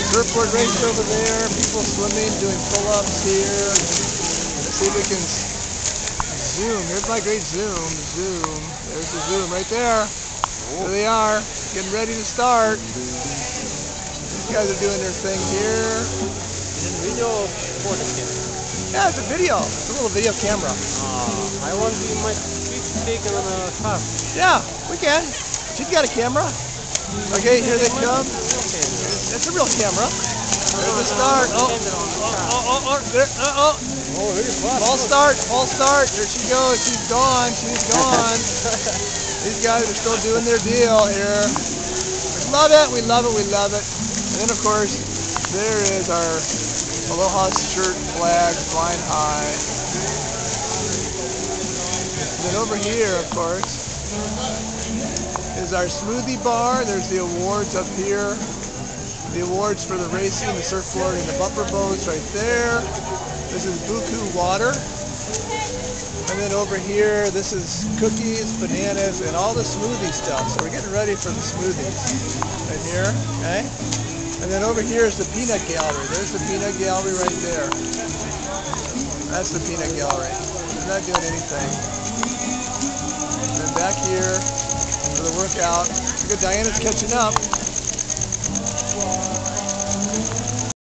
Surfboard race over there, people swimming, doing pull-ups here. Let's see if we can zoom. Here's my great zoom. Zoom. There's the zoom right there. There they are, getting ready to start. These guys are doing their thing here. Is it video or for the camera? Yeah, it's a video. It's a little video camera. I want to my taken on a car. Yeah, we can. She's got a camera. Okay, here they come. It's a real camera. There's the start. False start, false start. There she goes. She's gone. She's gone. These guys are still doing their deal here. We love it. We love it. We love it. And then, of course, there is our Aloha shirt flag flying high. And then over here, of course, is our smoothie bar. There's the awards up here. The awards for the racing, the surfboarding, the bumper boats right there. This is Buku water. And then over here, this is cookies, bananas, and all the smoothie stuff. So we're getting ready for the smoothies right here, okay? And then over here is the peanut gallery. There's the peanut gallery right there. That's the peanut gallery. It's not doing anything. And then back here for the workout. Look at Diana's catching up.